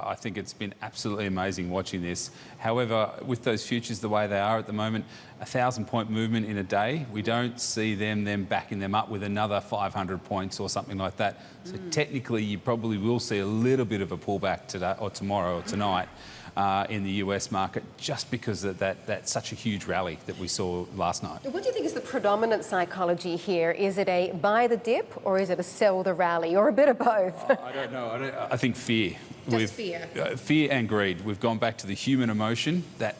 I think it's been absolutely amazing watching this. However, with those futures the way they are at the moment, 1,000-point movement in a day, we don't see them backing them up with another 500 points or something like that. So technically, you probably will see a little bit of a pullback today or tomorrow or tonight in the US market, just because of that's such a huge rally that we saw last night. What do you think is the predominant psychology here? Is it a buy the dip, or is it a sell the rally, or a bit of both? I don't know. I think fear. Just fear. Fear and greed. We've gone back to the human emotion, that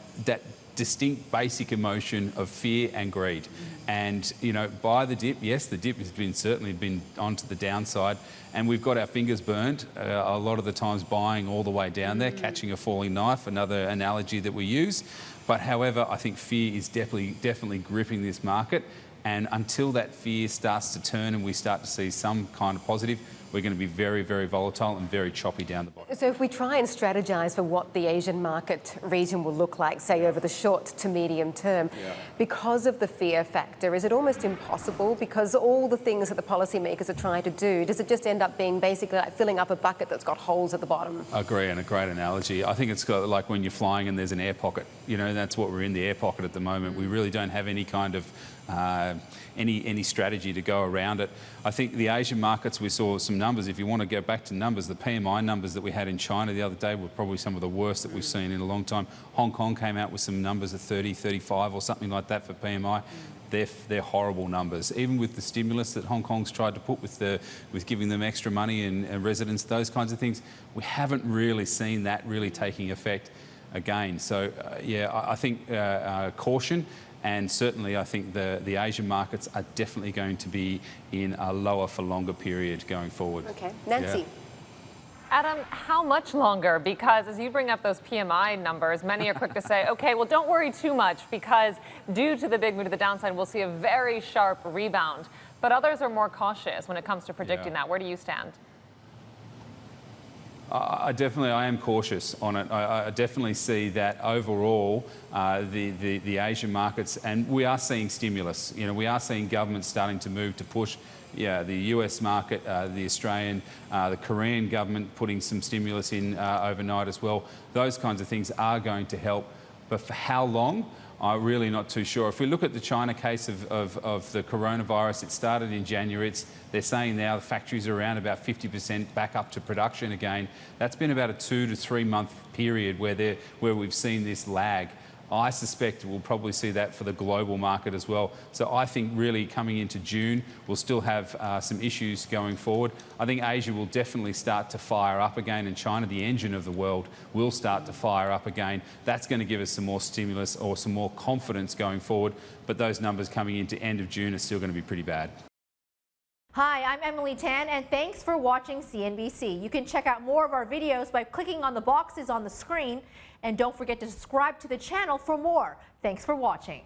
distinct basic emotion of fear and greed. And, you know, buy the dip, yes, the dip has certainly been onto the downside, and we've got our fingers burned a lot of the times buying all the way down there, catching a falling knife, another analogy that we use. But however, I think fear is definitely gripping this market, and until that fear starts to turn and we start to see some kind of positive, we're going to be very, very volatile and very choppy down the bottom. So if we try and strategize for what the Asian market region will look like, say over the short to medium term, because of the fear factor, is it almost impossible? Because all the things that the policymakers are trying to do, does it just end up being basically like filling up a bucket that's got holes at the bottom? I agree, and a great analogy. I think it's got like when you're flying and there's an air pocket. You know, that's what we're in, the air pocket at the moment. We really don't have any kind of any strategy to go around it. I think the Asian markets, we saw some numbers. If you want to go back to numbers, the PMI numbers that we had in China the other day were probably some of the worst that we've seen in a long time. Hong Kong came out with some numbers of 30, 35 or something like that for PMI. They're horrible numbers. Even with the stimulus that Hong Kong's tried to put with giving them extra money and residents, those kinds of things, we haven't really seen that really taking effect again. So yeah, I think caution. And certainly I think the Asian markets are definitely going to be in a lower for longer period going forward. Okay. Nancy. Yeah. Adam, how much longer? Because as you bring up those PMI numbers, many are quick to say, okay, well, don't worry too much, because due to the big move to the downside, we'll see a very sharp rebound. But others are more cautious when it comes to predicting that. Where do you stand? I am cautious on it. I definitely see that overall the Asian markets, and we are seeing stimulus. You know, we are seeing governments starting to move to push. Yeah, the US market, the Australian, the Korean government putting some stimulus in overnight as well. Those kinds of things are going to help, but for how long? I'm really not too sure. If we look at the China case of the coronavirus, it started in January. They're saying now the factories are around about 50% back up to production again. That's been about a 2 to 3 month period where we've seen this lag. I suspect we'll probably see that for the global market as well. So I think really coming into June, we'll still have some issues going forward. I think Asia will definitely start to fire up again, and China, the engine of the world, will start to fire up again. That's going to give us some more stimulus or some more confidence going forward. But those numbers coming into end of June are still going to be pretty bad. Hi, I'm Emily Tan, and thanks for watching CNBC. You can check out more of our videos by clicking on the boxes on the screen, and don't forget to subscribe to the channel for more. Thanks for watching.